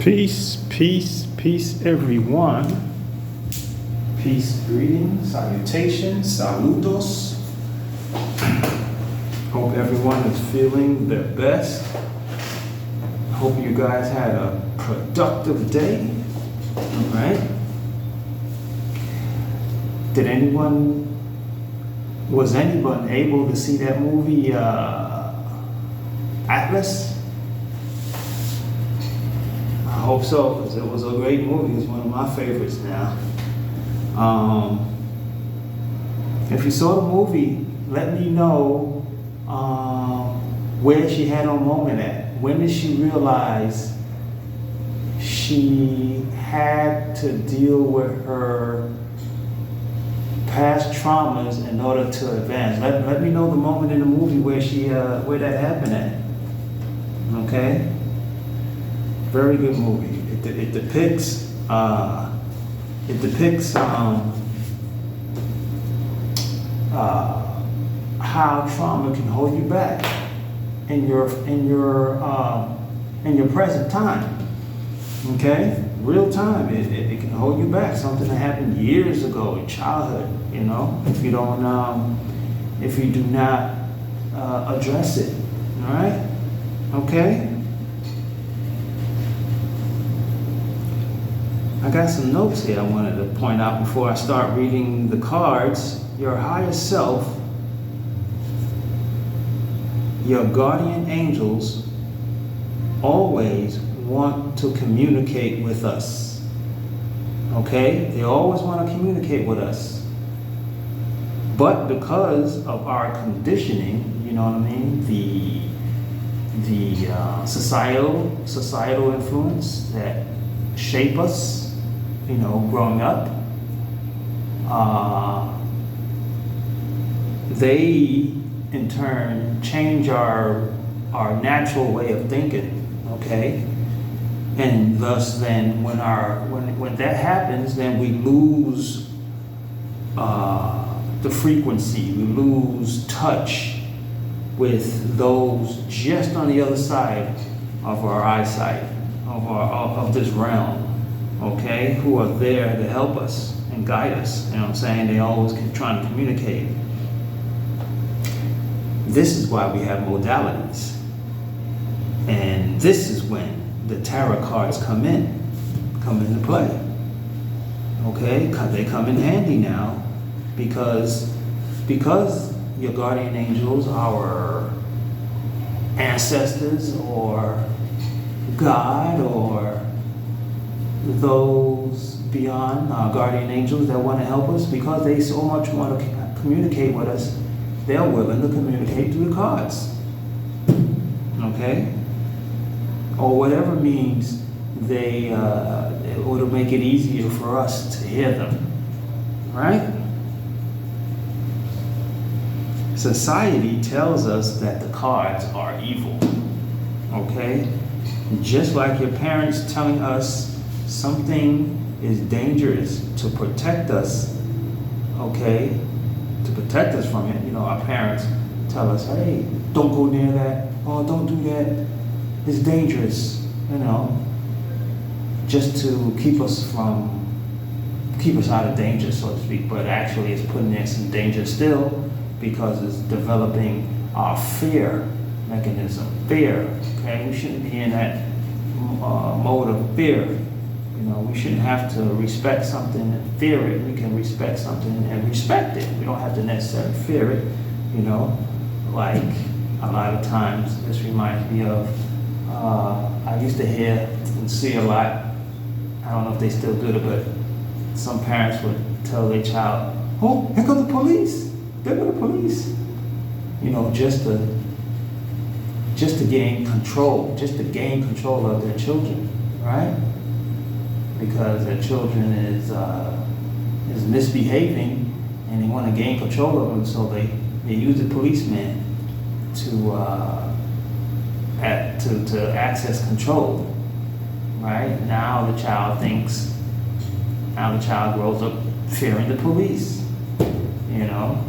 Peace, peace, peace, everyone. Peace, greetings, salutations, saludos. Hope everyone is feeling their best. Hope you guys had a productive day. All right. Was anyone able to see that movie, Atlas? I hope so, because it was a great movie. It's one of my favorites now. If you saw the movie, let me know where she had her moment at. When did she realize she had to deal with her past traumas in order to advance? Let me know the moment in the movie where where that happened at. Okay? Very good movie. It depicts how trauma can hold you back in your present time. Okay, real time. It can hold you back. Something that happened years ago in childhood. You know, if you do not address it. All right. Okay. I got some notes here I wanted to point out before I start reading the cards. Your higher self, your guardian angels, always want to communicate with us. Okay? They always want to communicate with us. But because of our conditioning, you know what I mean? The societal influence that shape us, you know, growing up, they in turn change our natural way of thinking, okay? And thus then when that happens, then we lose the frequency, we lose touch with those just on the other side of our eyesight, of this realm. Okay, who are there to help us and guide us. You know what I'm saying? They always keep trying to communicate. This is why we have modalities. And this is when the tarot cards come into play. Okay, they come in handy now because your guardian angels, our ancestors, or God, or those beyond our guardian angels that want to help us, because they so much want to communicate with us, they're willing to communicate through the cards. Okay? Or whatever means they or to make it easier for us to hear them. Right? Society tells us that the cards are evil. Okay? Just like your parents telling us something is dangerous to protect us, okay? To protect us from it. You know, our parents tell us, hey, don't go near that. Oh, don't do that. It's dangerous, you know, just to keep us out of danger, so to speak. But actually it's putting in some danger still, because it's developing our fear mechanism. Fear, okay? We shouldn't be in that mode of fear. You know, we shouldn't have to respect something and fear it. We can respect something and respect it. We don't have to necessarily fear it, you know. Like, a lot of times, this reminds me of, I used to hear and see a lot, I don't know if they still do it, but some parents would tell their child, oh, here come the police. There go the police. You know, just to gain control of their children, right? Because their children is misbehaving and they want to gain control of them, so they use the policeman to access control. Right? Now the child grows up fearing the police, you know?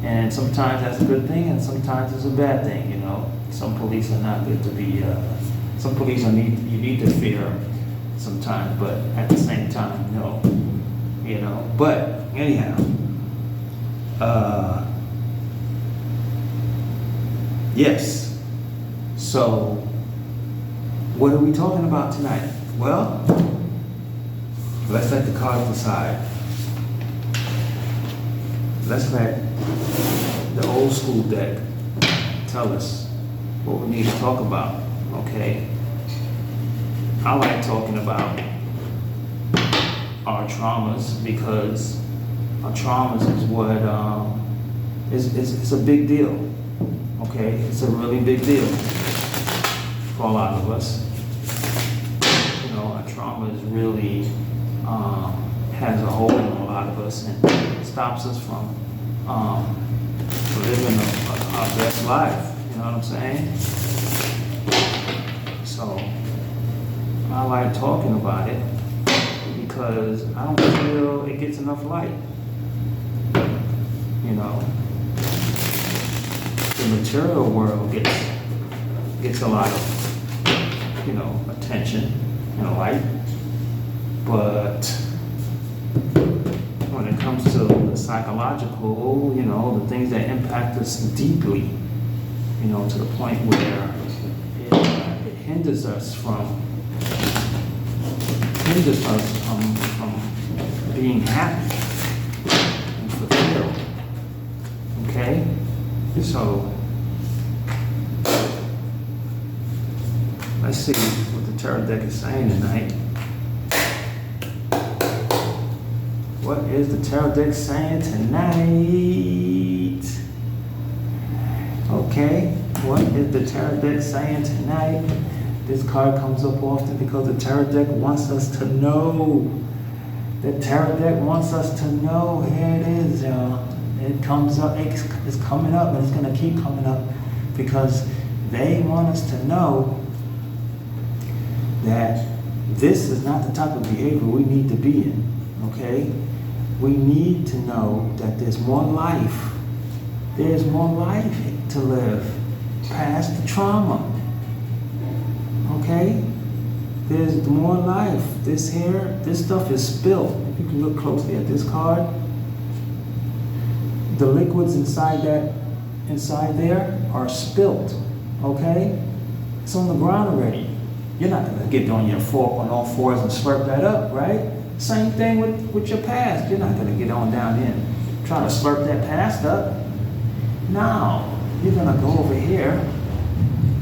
And sometimes that's a good thing and sometimes it's a bad thing, you know? Some police are not good to be Some police you need to fear sometimes, but at the same time, no. You know, but anyhow, yes. So, what are we talking about tonight? Well, let's let the cards decide. Let's let the old school deck tell us what we need to talk about, okay? I like talking about our traumas because our traumas is what it's a big deal, okay? It's a really big deal for a lot of us. You know, our trauma is really has a hold on a lot of us and stops us from living our best life. You know what I'm saying? So I like talking about it because I don't feel it gets enough light. You know, the material world gets a lot of, you know, attention and light, but when it comes to the psychological, you know, the things that impact us deeply, you know, to the point where it hinders us from being happy and fulfilled. Okay? So let's see what the tarot deck is saying tonight. What is the tarot deck saying tonight? Okay, what is the tarot deck saying tonight? This card comes up often because the tarot deck wants us to know. The tarot deck wants us to know. Here it is, y'all. It comes up, it's coming up, and it's going to keep coming up because they want us to know that this is not the type of behavior we need to be in, okay? We need to know that there's more life. There's more life to live past the trauma. Okay? There's more life. This stuff is spilt. If you can look closely at this card, the liquids inside there are spilt. Okay? It's on the ground already. You're not gonna get on your fork on all fours and slurp that up, right? Same thing with your past. You're not gonna get on down in trying to slurp that past up. No, you're gonna go over here.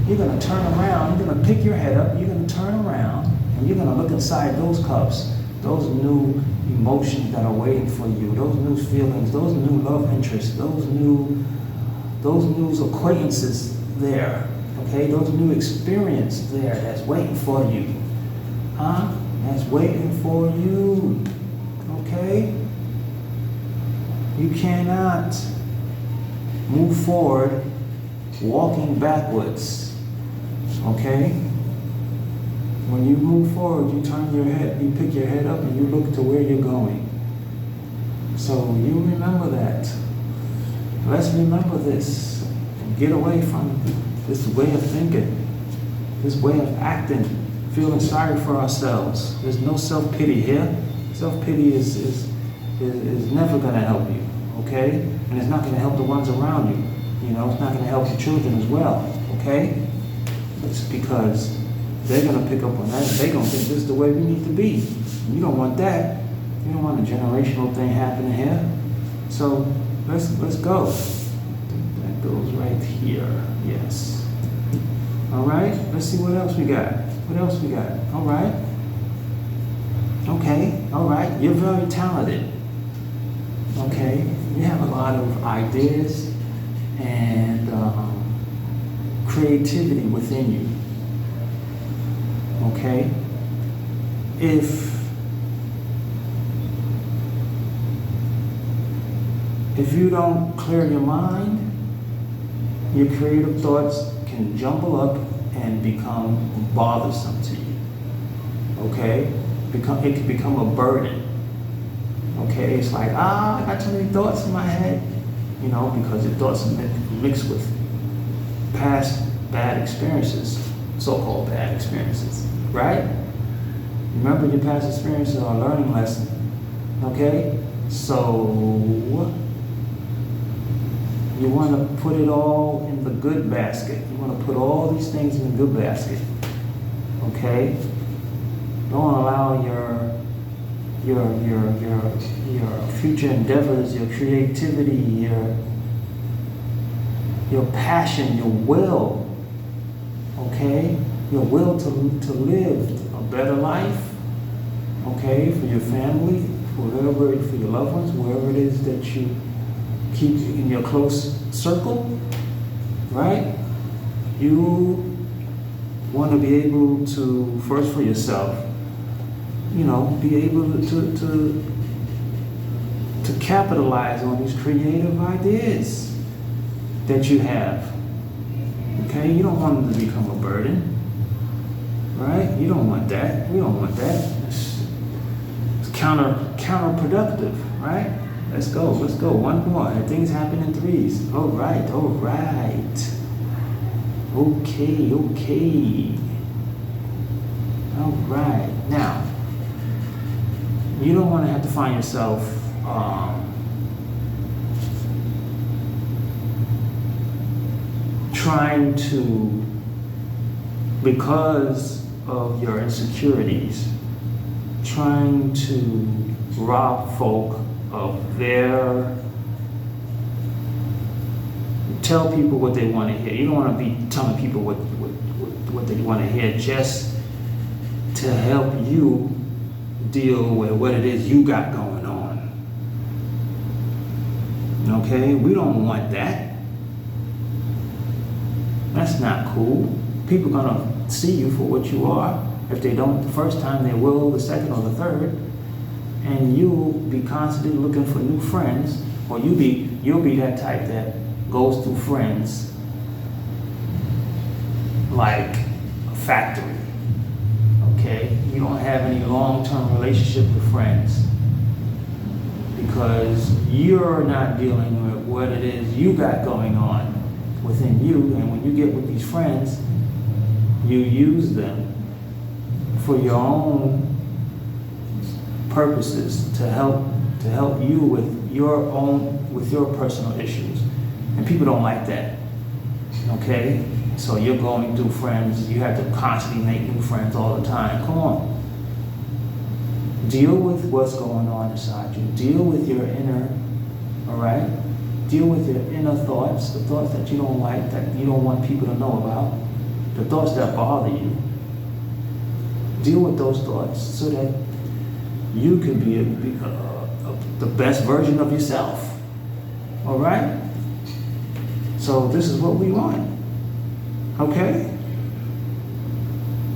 You're going to turn around, you're going to pick your head up, you're going to turn around, and you're going to look inside those cups, those new emotions that are waiting for you, those new feelings, those new love interests, those new acquaintances there, okay? Those new experience there that's waiting for you, huh? That's waiting for you, okay? You cannot move forward walking backwards. Okay? When you move forward, you turn your head, you pick your head up and you look to where you're going. So you remember that. Let's remember this. And get away from this way of thinking, this way of acting, feeling sorry for ourselves. There's no self-pity here. Self-pity is never going to help you, okay? And it's not going to help the ones around you. You know, it's not going to help your children as well, okay? It's because they're going to pick up on that. They're going to think this is the way we need to be. You don't want that. You don't want a generational thing happening here. So let's go. That goes right here. Yes. All right. Let's see what else we got. What else we got? All right. Okay. All right. You're very talented. Okay. You have a lot of ideas and creativity within you. Okay? If you don't clear your mind, your creative thoughts can jumble up and become bothersome to you. Okay? It can become a burden. Okay? It's like, I got too many thoughts in my head. You know, because your thoughts are mixed with past bad experiences. so-called bad experiences, right? Remember, your past experiences are a learning lesson, okay? So you want to put it all in the good basket. You want to put all these things in the good basket, okay? Don't allow your future endeavors, your creativity, your passion, your will, okay? Your will to live a better life, okay? For your family, for your loved ones, wherever it is that you keep in your close circle, right? You want to be able to, first for yourself, be able to capitalize on these creative ideas that you have. Okay, you don't want them to become a burden, right? You don't want that. We don't want that. It's counterproductive, right? Let's go. One more. Things happen in threes. All right. Okay. All right. Now, you don't want to have to find yourself trying to, because of your insecurities, trying to rob folk of tell people what they want to hear. You don't want to be telling people what they want to hear just to help you deal with what it is you got going on. Okay? We don't want that. That's not cool. People are going to see you for what you are. If they don't the first time, they will the second or the third. And you'll be constantly looking for new friends, or you'll be that type that goes through friends like a factory. Okay? You don't have any long-term relationship with friends because you're not dealing with what it is you got going on within you. And when you get with these friends, you use them for your own purposes to help you with your personal issues. And people don't like that. Okay? So you're going through friends, you have to constantly make new friends all the time. Come on. Deal with what's going on inside you. Deal with your inner, all right? Deal with your inner thoughts, the thoughts that you don't like, that you don't want people to know about, the thoughts that bother you. Deal with those thoughts so that you can be the best version of yourself. All right? So this is what we want. Okay?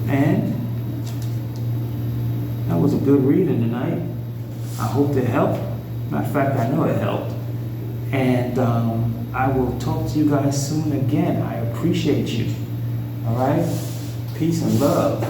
And that was a good reading tonight. I hope it helped. Matter of fact, I know it helped. And I will talk to you guys soon again. I appreciate you. All right? Peace and love.